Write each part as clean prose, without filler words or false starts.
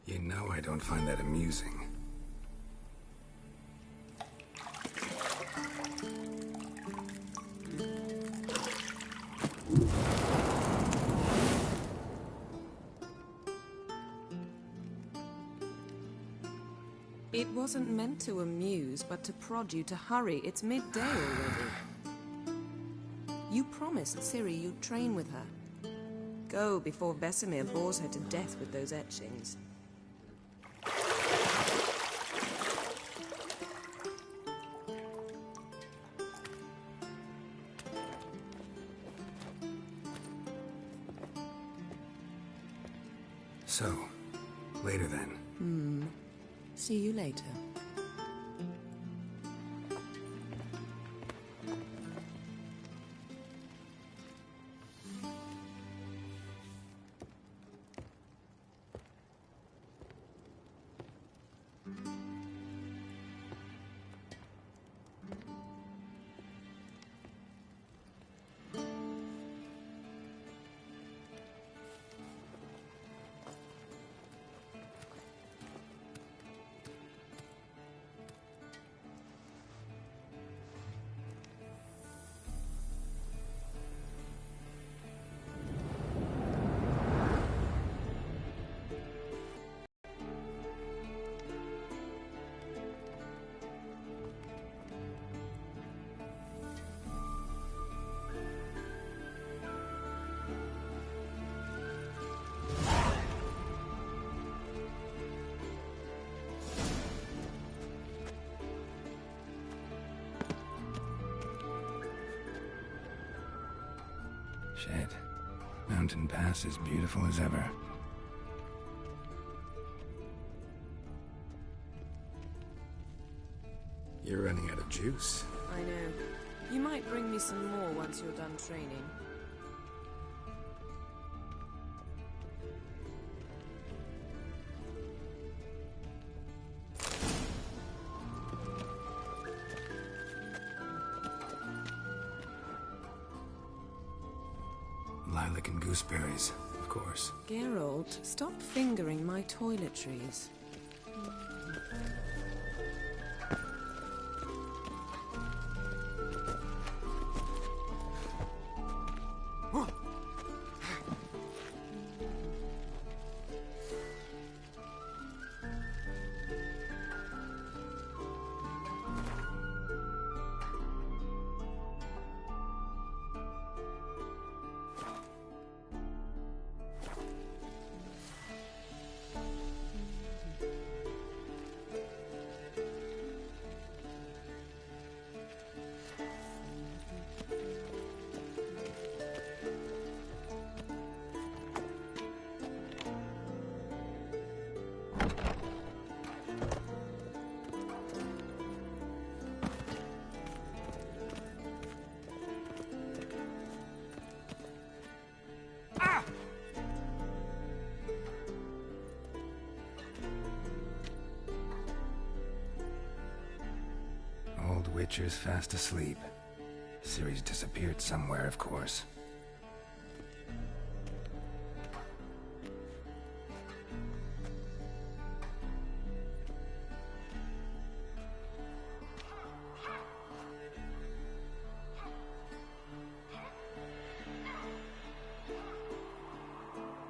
You know I don't find that amusing. It wasn't meant to amuse, but to prod you to hurry. It's midday already. You promised Ciri you'd train with her. Go before Vesemir bores her to death with those etchings. So, later then. See you later. Shit. Mountain Pass is beautiful as ever. You're running out of juice. I know. You might bring me some more once you're done training. Lilac and gooseberries, of course. Geralt, stop fingering my toiletries. Old Witcher's fast asleep. Ciri's disappeared somewhere, of course.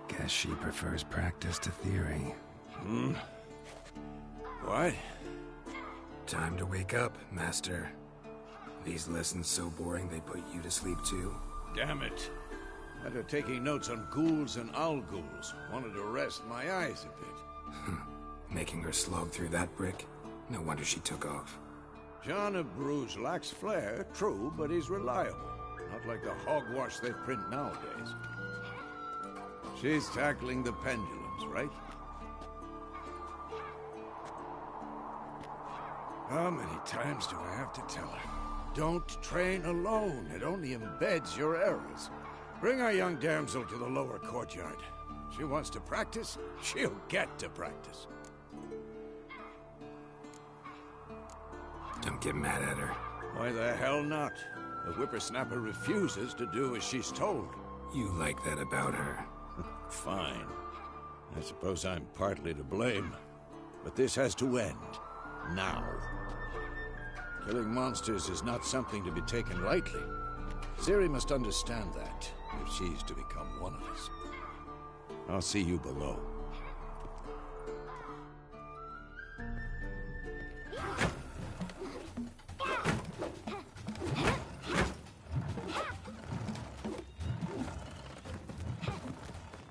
Guess she prefers practice to theory. What? Time to wake up, Master. These lessons so boring they put you to sleep too? Damn it. After taking notes on ghouls and owl ghouls, wanted to rest my eyes a bit. Making her slog through that brick? No wonder she took off. John of Bruges lacks flair, true, but he's reliable. Not like the hogwash they print nowadays. She's tackling the pendulums, right? How many times do I have to tell her? Don't train alone. It only embeds your errors. Bring our young damsel to the lower courtyard. She wants to practice, she'll get to practice. Don't get mad at her. Why the hell not? The whippersnapper refuses to do as she's told. You like that about her. Fine. I suppose I'm partly to blame, but this has to end. Now. Killing monsters is not something to be taken lightly. Ciri must understand that, if she's to become one of us. I'll see you below.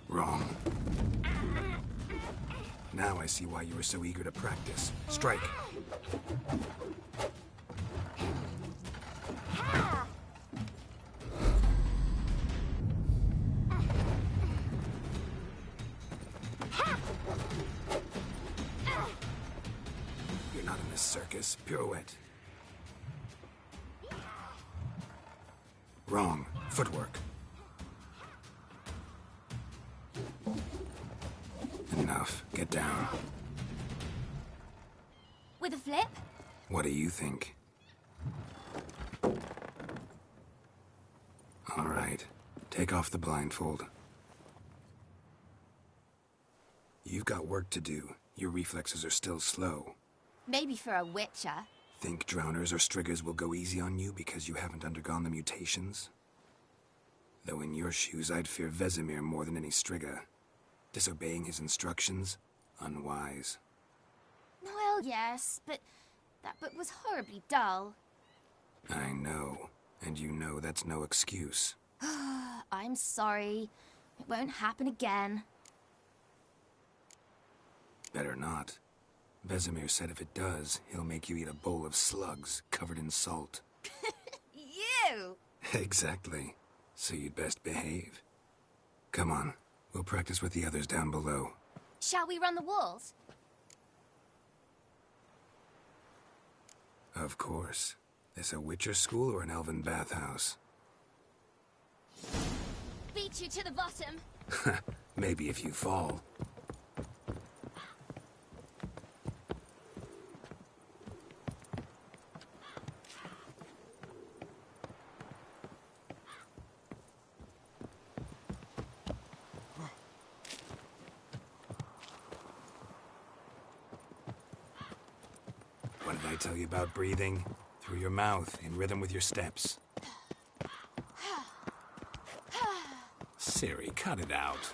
Wrong. Now I see why you were so eager to practice. Strike. You're not in this circus. Pirouette. Wrong. Footwork. Enough. Get down. With a flip? What do you think? All right. Take off the blindfold. You've got work to do. Your reflexes are still slow. Maybe for a witcher. Think drowners or striggers will go easy on you because you haven't undergone the mutations? Though in your shoes, I'd fear Vesemir more than any strigger. Disobeying his instructions? Unwise. Well, yes, but that book was horribly dull. I know. And you know that's no excuse. I'm sorry. It won't happen again. Better not. Vesemir said if it does, he'll make you eat a bowl of slugs covered in salt. You! Exactly. So you'd best behave. Come on. We'll practice with the others down below. Shall we run the walls? Of course. This a Witcher school or an elven bathhouse? Beat you to the bottom. Maybe if you fall. What did I tell you about breathing? Through your mouth, in rhythm with your steps. Ciri, cut it out.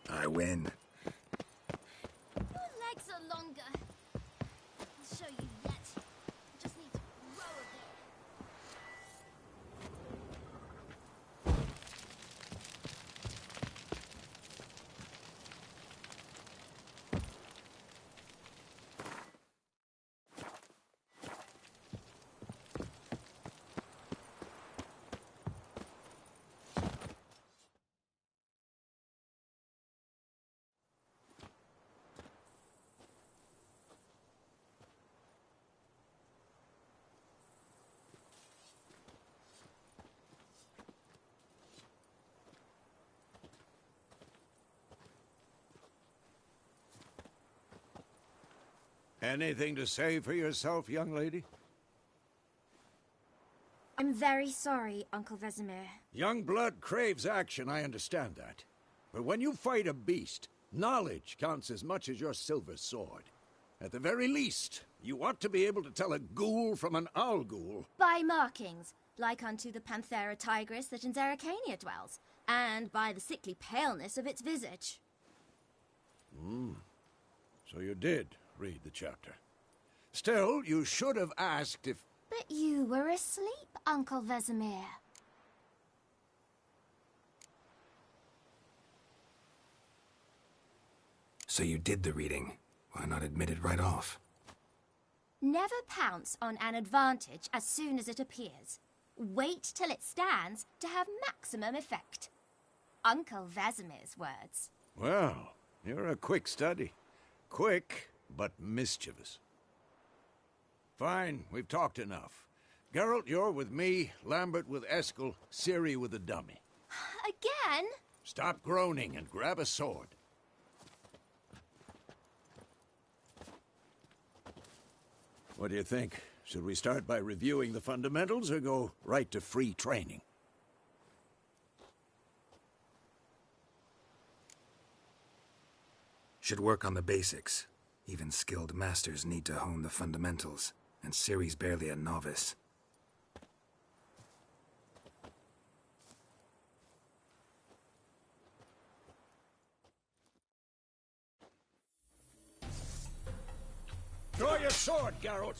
I win. Your legs are longer. I'll show you yet. I just need to row a bit. Anything to say for yourself, young lady? I'm very sorry, Uncle Vesemir. Young blood craves action, I understand that. But when you fight a beast, knowledge counts as much as your silver sword. At the very least, you ought to be able to tell a ghoul from an owl ghoul. By markings, like unto the Panthera tigris that in Zerrikania dwells, and by the sickly paleness of its visage. So you did read the chapter. Still, you should have asked if... But you were asleep, Uncle Vesemir. So you did the reading. Why not admit it right off? Never pounce on an advantage as soon as it appears. Wait till it stands to have maximum effect. Uncle Vesemir's words. Well, you're a quick study. Quick, but mischievous. Fine, we've talked enough. Geralt, you're with me, Lambert with Eskel, Ciri with the dummy. Again? Stop groaning and grab a sword. What do you think? Should we start by reviewing the fundamentals or go right to free training? Should work on the basics. Even skilled masters need to hone the fundamentals, and Ciri's barely a novice. Draw your sword, Geralt!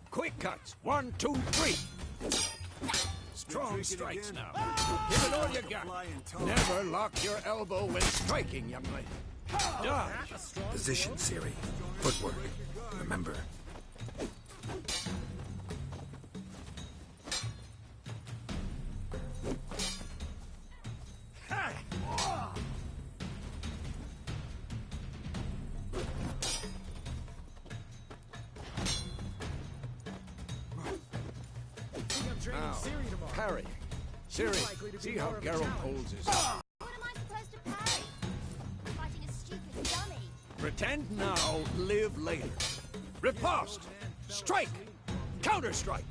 Quick cuts! 1, 2, 3! Strong strikes now. Give it all you got. Never lock your elbow when striking, young lady. Dodge! Position, Ciri. Footwork. Remember. Now, parry. Ciri, see how Geralt holds his... What am I supposed to parry? I'm fighting a stupid dummy. Pretend now, live later. Riposte! Strike! Counter-strike!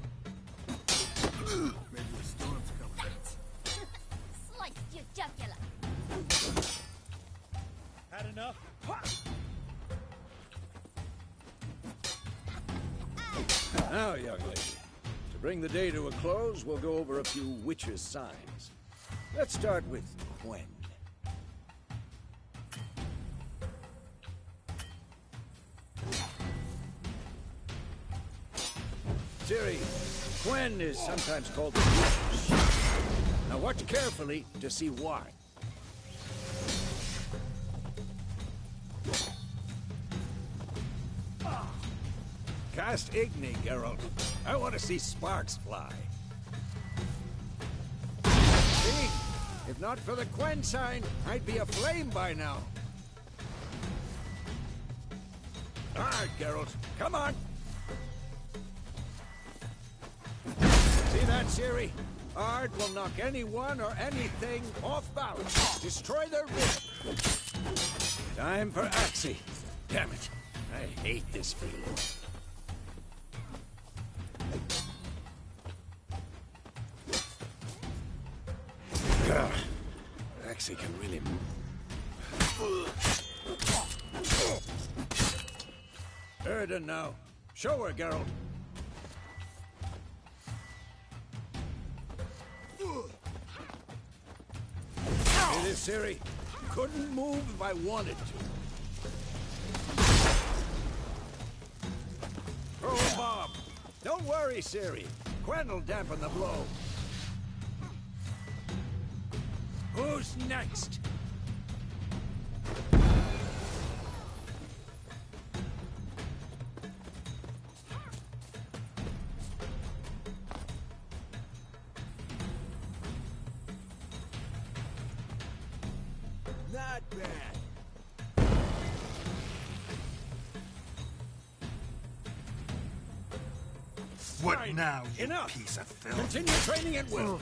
Sliced your jugular. Had enough? Now, young lady, to bring the day to a close, we'll go over a few witches' signs. Let's start with Quen. Ciri, Quen is sometimes called the witch's sheep. Now watch carefully to see why. Cast Igni, Geralt. I want to see sparks fly. See? If not for the Quen sign, I'd be aflame by now. All right, Geralt. Come on. See that, Ciri? Ard will knock anyone or anything off balance. Destroy their rhythm. Time for Axii. Damn it. I hate this feeling. Axii can really move. Erden now. Show her, Geralt. It is, Ciri. Couldn't move if I wanted to. Throw a bomb. Don't worry, Ciri. Quen will dampen the blow. Who's next? Not bad. What Fine. now, you Enough. piece of filth? Continue training at will.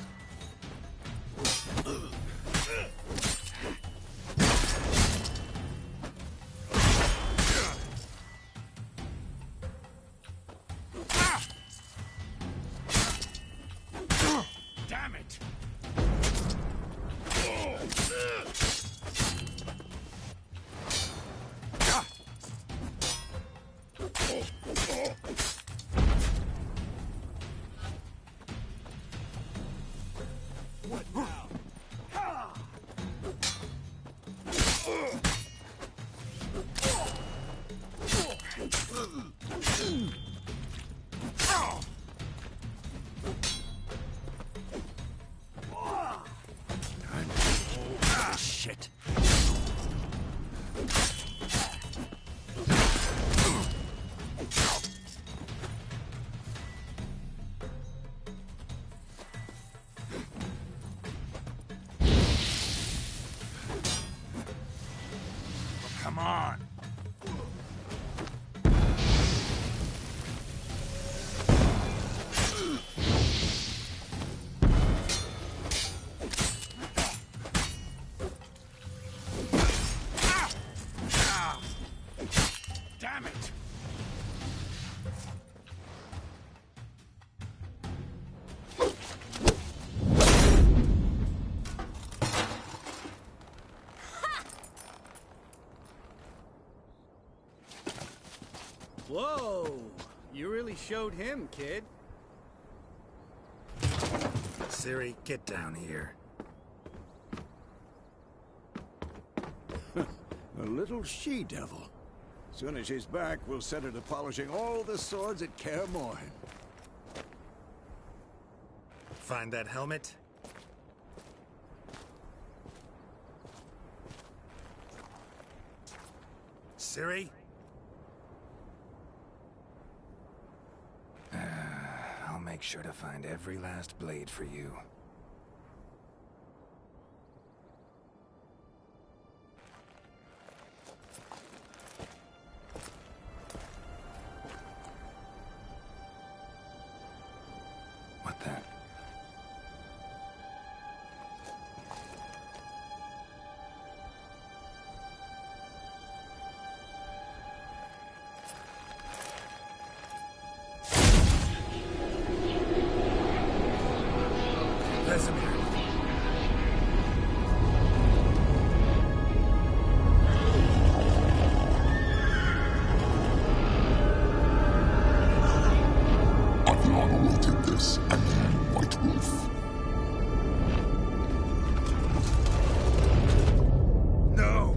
Damn it! What now? Shit. on. Damn it! Whoa! You really showed him, kid. Ciri, get down here. A little she-devil. Soon as she's back, we'll set her to polishing all the swords at Kaer Morhen. Find that helmet? Ciri? I'll make sure to find every last blade for you. What the? Vesemir. Aviana will take this, and you, White Wolf. No!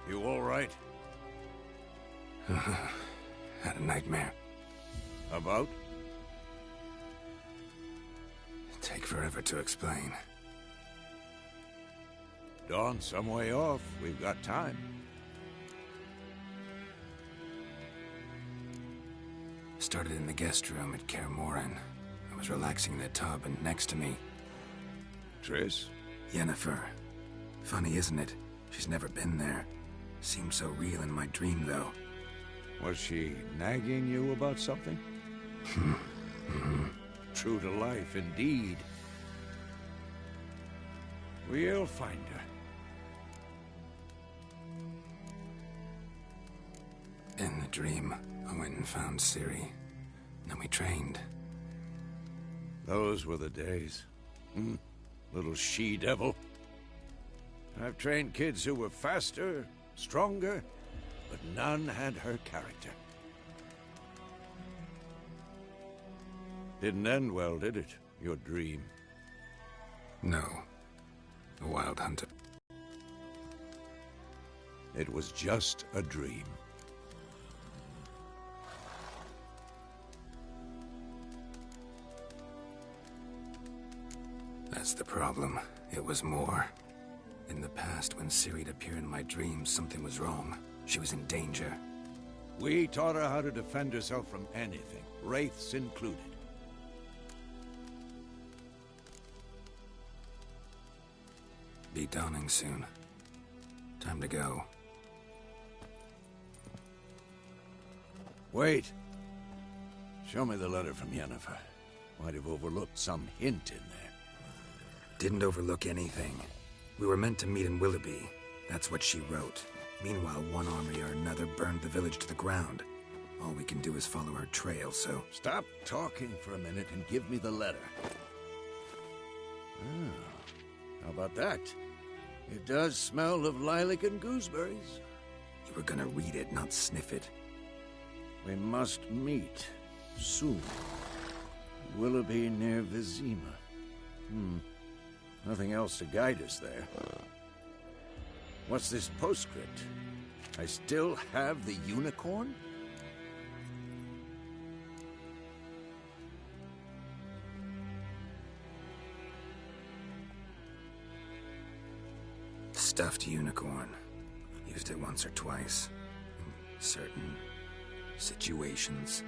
You all right? Had a nightmare. About? Take forever to explain. Dawn's some way off. We've got time. Started in the guest room at Kaer Morhen. I was relaxing in the tub, and next to me, Triss? Yennefer. Funny, isn't it? She's never been there. Seemed so real in my dream, though. Was she nagging you about something? True to life, indeed. We'll find her. In the dream, I went and found Ciri. Then we trained. Those were the days. Little she-devil. I've trained kids who were faster, stronger, but none had her character. Didn't end well, did it? Your dream? No. The Wild Hunter. It was just a dream. That's the problem. It was more. In the past, when Ciri'd appear in my dreams, something was wrong. She was in danger. We taught her how to defend herself from anything, wraiths included. Be dawning soon. Time to go. Wait. Show me the letter from Yennefer. Might have overlooked some hint in there. Didn't overlook anything. We were meant to meet in Willoughby. That's what she wrote. Meanwhile, one army or another burned the village to the ground. All we can do is follow her trail, so... Stop talking for a minute and give me the letter. How about that? It does smell of lilac and gooseberries. You were gonna read it, not sniff it. We must meet soon. Willoughby near Vizima. Nothing else to guide us there. What's this postscript? I still have the unicorn? Stuffed unicorn. Used it once or twice. In certain situations.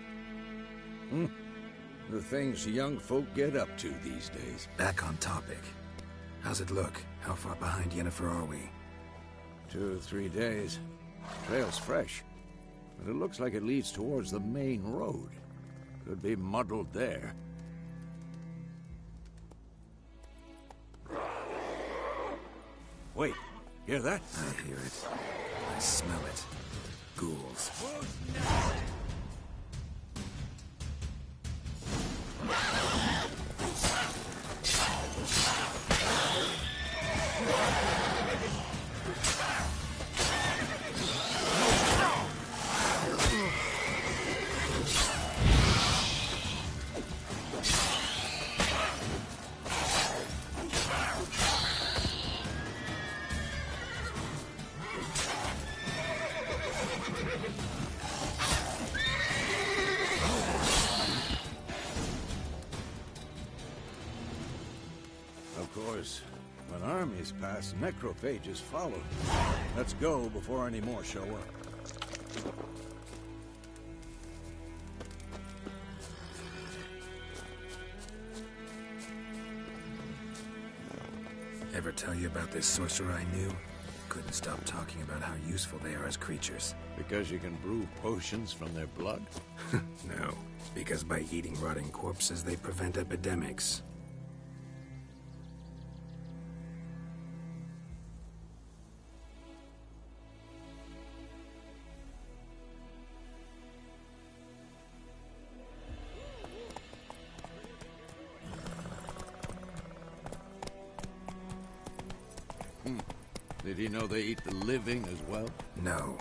The things young folk get up to these days. Back on topic. How's it look? How far behind Yennefer are we? 2 or 3 days. Trail's fresh. But it looks like it leads towards the main road. Could be muddled there. Wait, hear that? I hear it. I smell it. Ghouls. Of course, when armies pass, necrophages follow. Let's go before any more show up. Ever tell you about this sorcerer I knew? Couldn't stop talking about how useful they are as creatures. Because you can brew potions from their blood? No, because by eating rotting corpses, they prevent epidemics. Did he know they eat the living as well? No.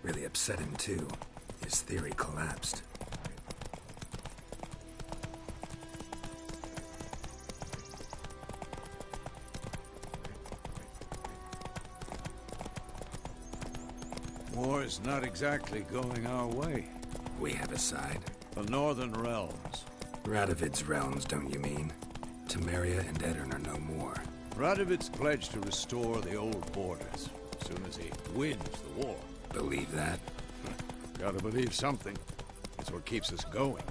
Really upset him, too. His theory collapsed. War's not exactly going our way. We have a side. The Northern Realms. Radovid's realms, don't you mean? Temeria and Edirn are no more. Radovid's pledged to restore the old borders as soon as he wins the war. Believe that? Gotta believe something. It's what keeps us going.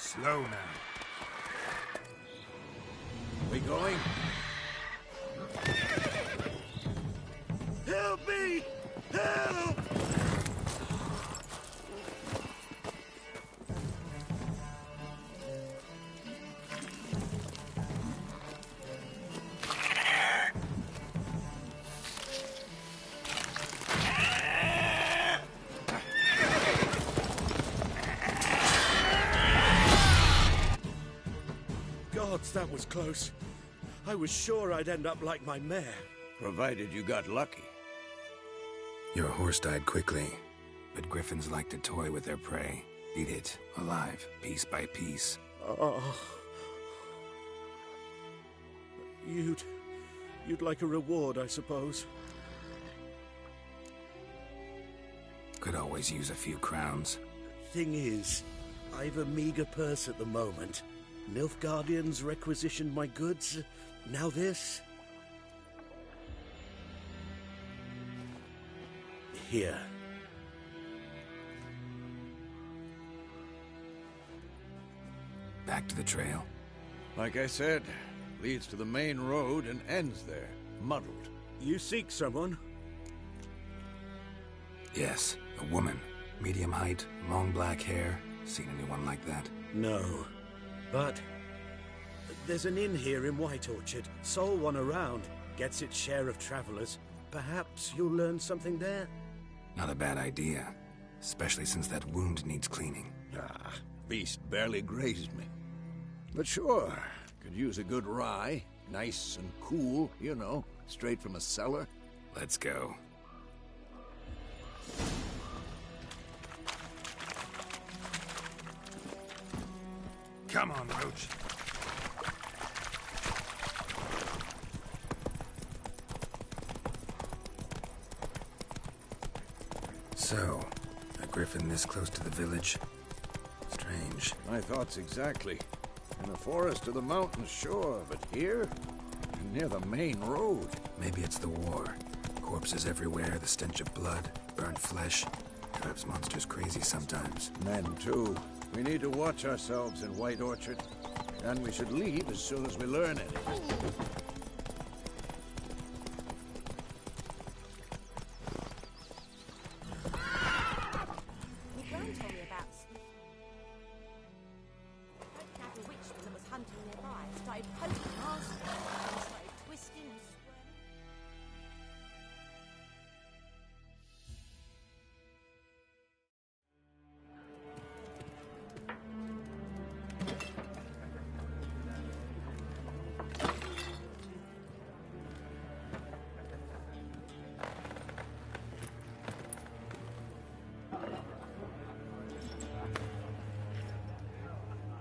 Slow now. We going? Help me! Help! Gods, that was close. I was sure I'd end up like my mare. Provided you got lucky. Your horse died quickly, but griffins like to toy with their prey. Eat it, alive, piece by piece. Oh. You'd like a reward, I suppose. Could always use a few crowns. Thing is, I've a meager purse at the moment. Nilfgaardians requisitioned my goods. Now this. Here. Back to the trail. Like I said, leads to the main road and ends there, muddled. You seek someone? Yes, a woman. Medium height, long black hair. Seen anyone like that? No. But there's an inn here in White Orchard. Sole one around. Gets its share of travelers. Perhaps you'll learn something there? Not a bad idea. Especially since that wound needs cleaning. Ah, beast barely grazed me. But sure, could use a good rye. Nice and cool, you know, straight from a cellar. Let's go. Come on, Roach. So, a griffin this close to the village? Strange. My thoughts exactly. In the forest or the mountains, sure, but here? Near the main road. Maybe it's the war. Corpses everywhere, the stench of blood, burnt flesh. Drives monsters crazy sometimes. Men, too. We need to watch ourselves in White Orchard. And we should leave as soon as we learn anything. My gran told me about a witch that was hunting nearby. Started poking past me and started twisting and swirling.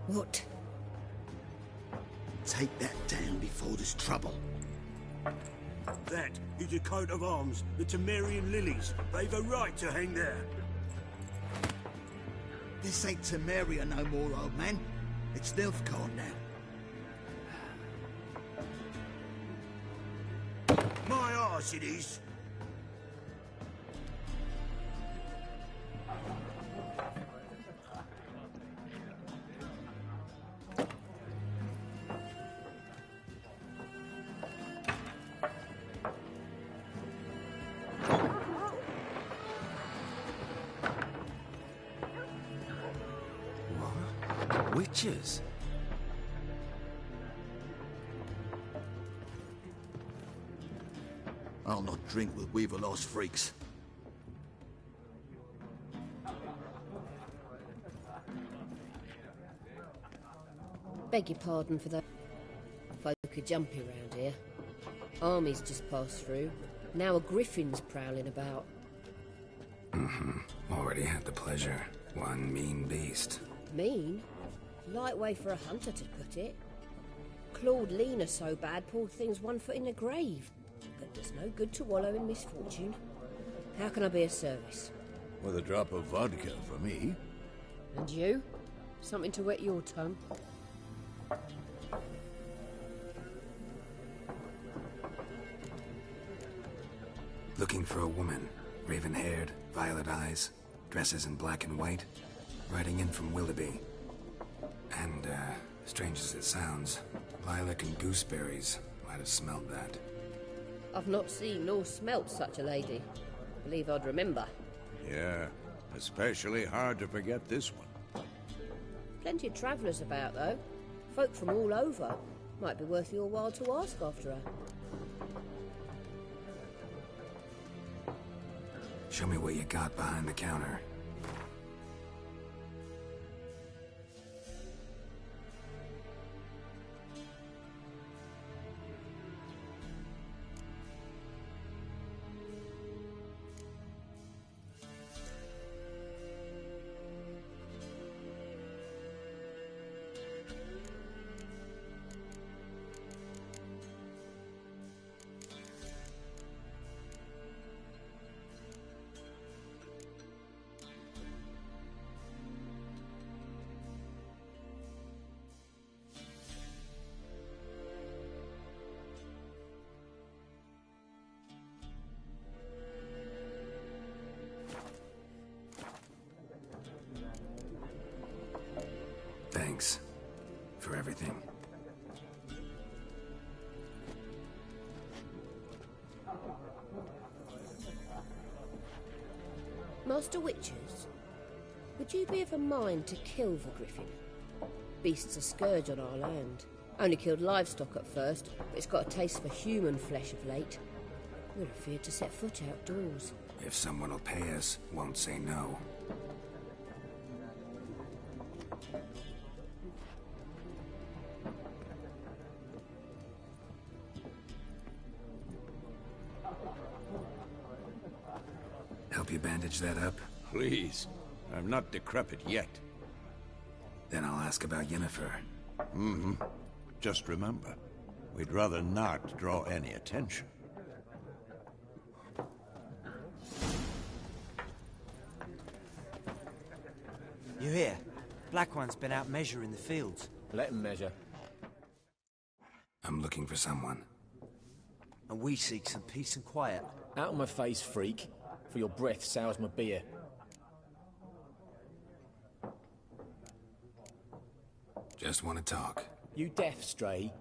What? Take that down before there's trouble. That is a coat of arms, the Temerian lilies. They've a right to hang there. This ain't Temeria no more, old man. It's Nilfgaard now. My arse it is. Witches? I'll not drink with Weaverlost freaks. Beg your pardon for that. Folk are jumpy round here. Armies just passed through. Now a griffin's prowling about. Already had the pleasure. One mean beast. Mean? Light way for a hunter to put it. Clawed Lena so bad, poor thing's 1 foot in the grave. But there's no good to wallow in misfortune. How can I be of service? With a drop of vodka for me. And you? Something to wet your tongue? Looking for a woman. Raven-haired, violet eyes, dresses in black and white. Riding in from Willoughby. And, strange as it sounds, lilac and gooseberries might have smelled that. I've not seen nor smelt such a lady. Believe I'd remember. Yeah, especially hard to forget this one. Plenty of travellers about, though. Folk from all over. Might be worth your while to ask after her. Show me what you got behind the counter. Thanks for everything. Master Witches, would you be of a mind to kill the griffin? Beast's a scourge on our land. Only killed livestock at first, but it's got a taste for human flesh of late. We're afeard to set foot outdoors. If someone will pay us, won't say no. Help you bandage that up? Please. I'm not decrepit yet. Then I'll ask about Yennefer. Mm-hmm. Just remember, we'd rather not draw any attention. You hear? Black One's been out measuring the fields. Let him measure. I'm looking for someone. And we seek some peace and quiet. Out of my face, freak. For your breath sours my beer. Just want to talk. You deaf, Stray?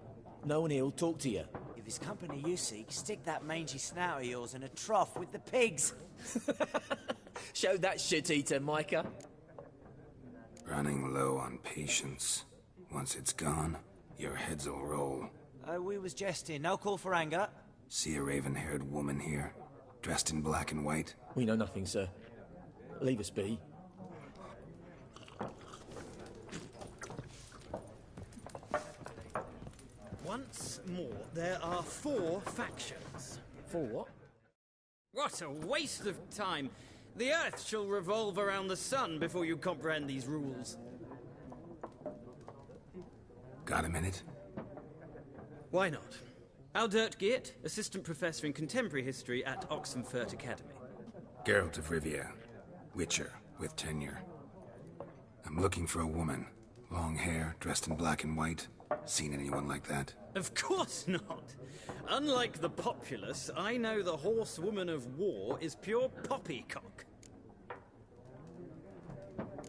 No one here'll talk to you. If it's company you seek, stick that mangy snout of yours in a trough with the pigs. Show that shit-eater, Micah. Running low on patience. Once it's gone, your heads'll roll. We was jesting. No call for anger. See a raven-haired woman here, dressed in black and white? We know nothing, sir. Leave us be. Once more, there are 4 factions. 4 what? What a waste of time! The Earth shall revolve around the sun before you comprehend these rules. Got a minute? Why not? Aldert Geert, Assistant Professor in Contemporary History at Oxenfurt Academy. Geralt of Rivia. Witcher, with tenure. I'm looking for a woman. Long hair, dressed in black and white. Seen anyone like that? Of course not! Unlike the populace, I know the horsewoman of war is pure poppycock.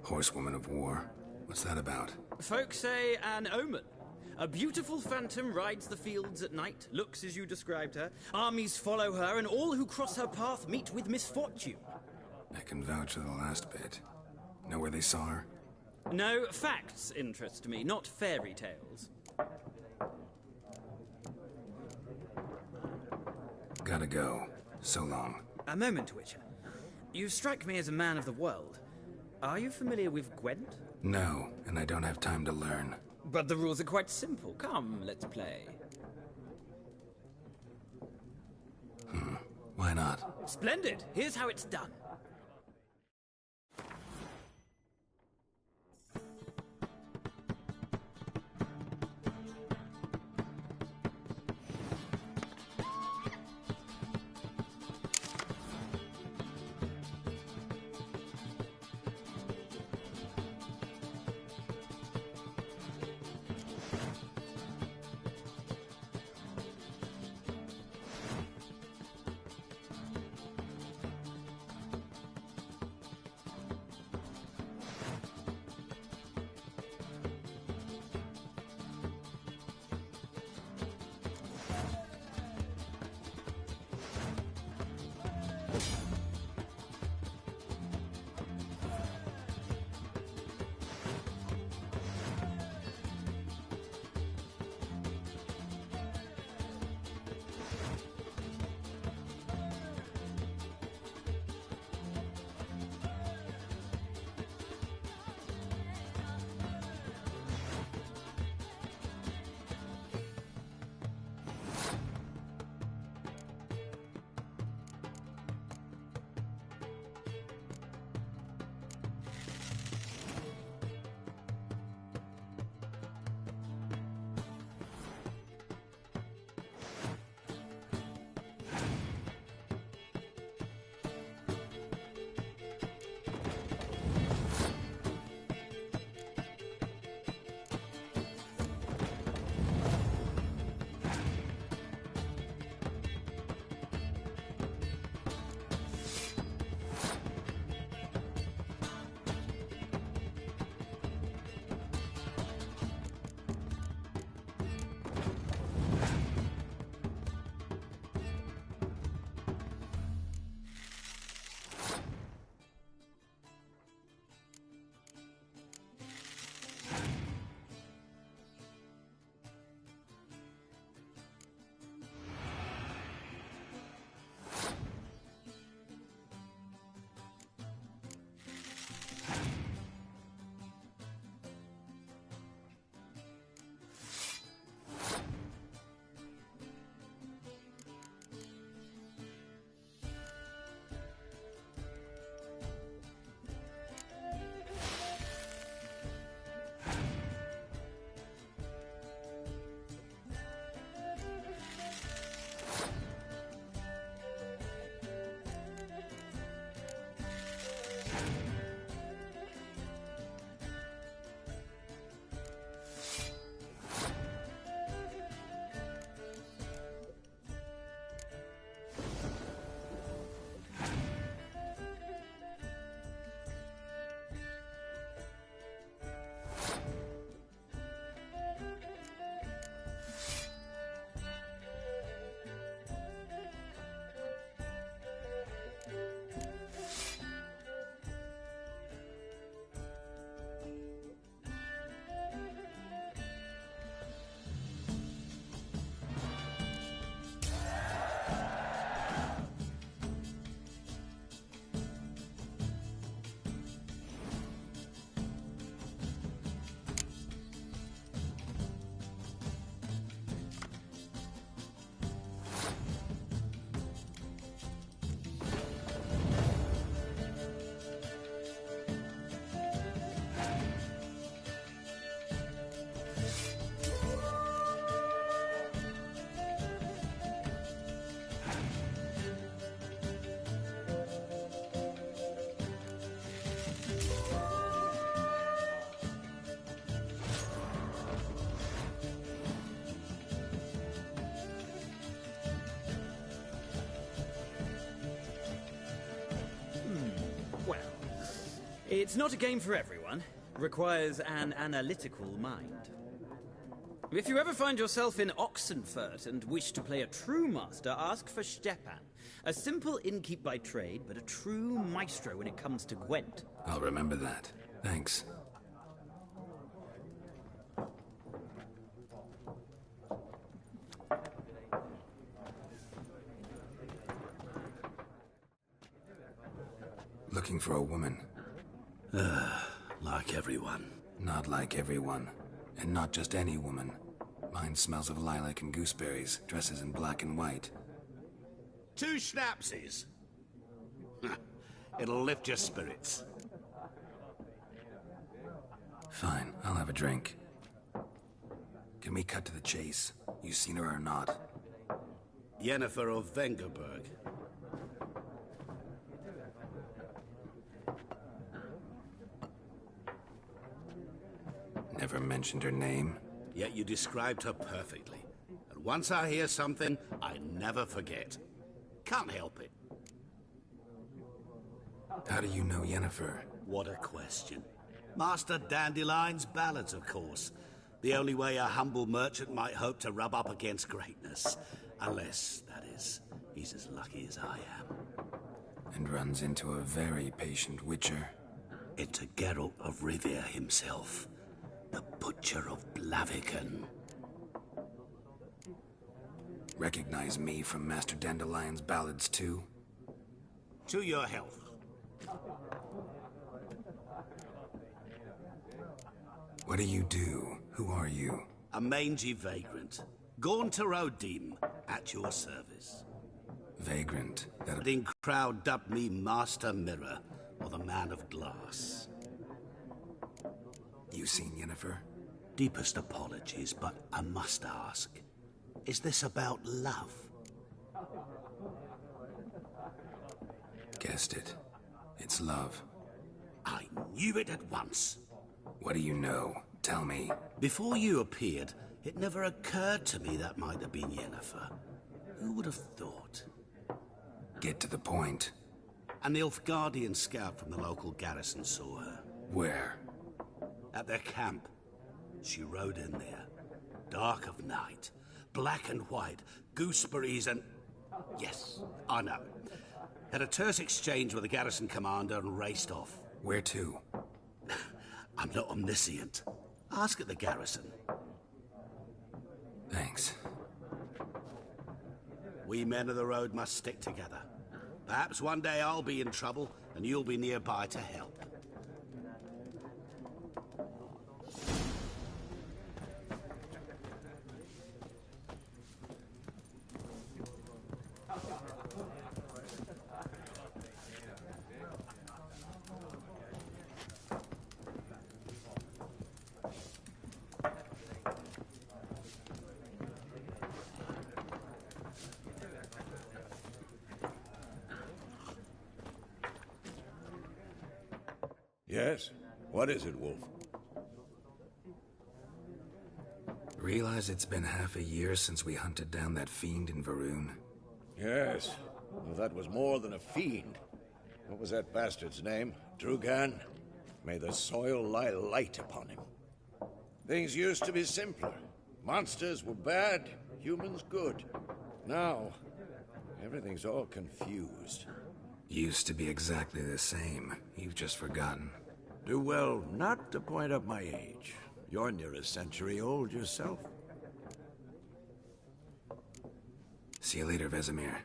Horsewoman of war? What's that about? Folk say an omen. A beautiful phantom rides the fields at night, looks as you described her. Armies follow her, and all who cross her path meet with misfortune. I can vouch for the last bit. Know where they saw her? No, facts interest me, not fairy tales. Gotta go. So long. A moment, Witcher. You strike me as a man of the world. Are you familiar with Gwent? No, and I don't have time to learn. But the rules are quite simple. Come, let's play. Why not? Splendid. Here's how it's done. It's not a game for everyone. Requires an analytical mind. If you ever find yourself in Oxenfurt and wish to play a true master, ask for Stepan. A simple innkeep by trade, but a true maestro when it comes to Gwent. I'll remember that. Thanks. Looking for a woman. Like everyone. Not like everyone. And not just any woman. Mine smells of lilac and gooseberries, dresses in black and white. 2 schnapsies. It'll lift your spirits. Fine, I'll have a drink. Can we cut to the chase? You seen her or not? Yennefer of Vengerberg. Never mentioned her name. Yet you described her perfectly. And once I hear something, I never forget. Can't help it. How do you know Yennefer? What a question. Master Dandelion's ballads, of course. The only way a humble merchant might hope to rub up against greatness. Unless, that is, he's as lucky as I am. And runs into a very patient witcher. Into Geralt of Rivia himself. The Butcher of Blaviken. Recognize me from Master Dandelion's ballads too? To your health. What do you do? Who are you? A mangy vagrant. Gaunter O'Dim, at your service. Vagrant? That in crowd dubbed me Master Mirror, or the Man of Glass. You seen Yennefer? Deepest apologies, but I must ask. Is this about love? Guessed it. It's love. I knew it at once. What do you know? Tell me. Before you appeared, it never occurred to me that might have been Yennefer. Who would have thought? Get to the point. An Nilfgaardian scout from the local garrison saw her. Where? At their camp. She rode in there. Dark of night. Black and white. Gooseberries and... Yes, I know. Had a terse exchange with the garrison commander and raced off. Where to? I'm not omniscient. Ask at the garrison. Thanks. We men of the road must stick together. Perhaps one day I'll be in trouble and you'll be nearby to help. Yes? What is it, Wolf? Realize it's been half a year since we hunted down that fiend in Varun? Yes. Well, that was more than a fiend. What was that bastard's name? Drugan? May the soil lie light upon him. Things used to be simpler. Monsters were bad, humans good. Now, everything's all confused. Used to be exactly the same. You've just forgotten. Do well not to point up my age. You're near a century old yourself. See you later, Vesemir.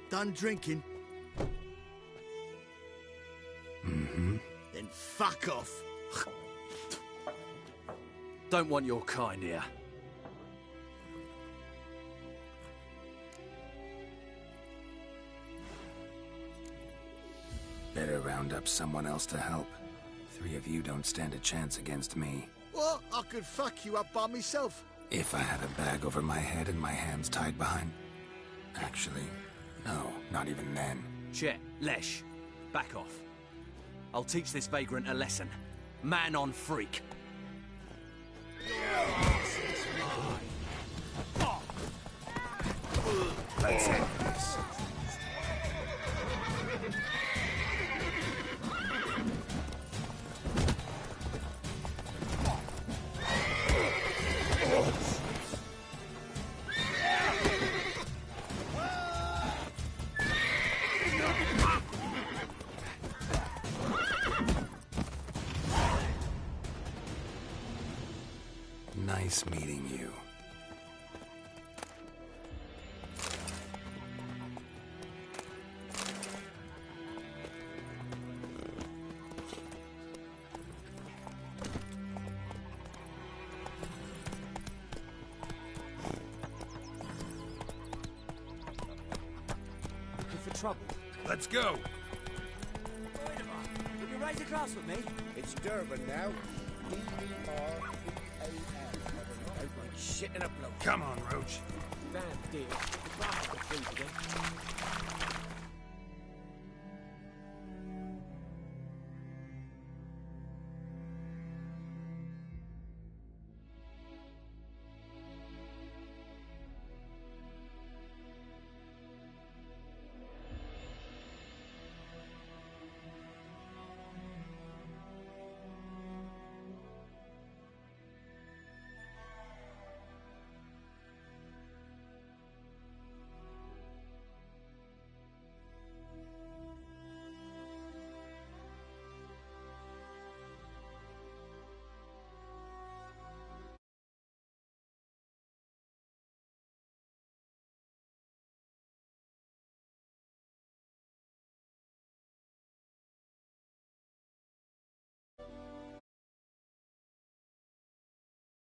Done drinking? Mm-hmm. Then fuck off. Don't want your kind here. better round up someone else to help. 3 of you don't stand a chance against me. What? I could fuck you up by myself. If I had a bag over my head and my hands tied behind... Actually, no, not even then. Chet, Lesh, back off. I'll teach this vagrant a lesson. Man on freak. Let's end this. Nice meeting you. Looking for trouble? Let's go. Would you raise a glass with me? It's Durban now. D-E-R-B-A-N. Out like shit in a bloke. Come on, Roach. Damn dear. The glass of food again.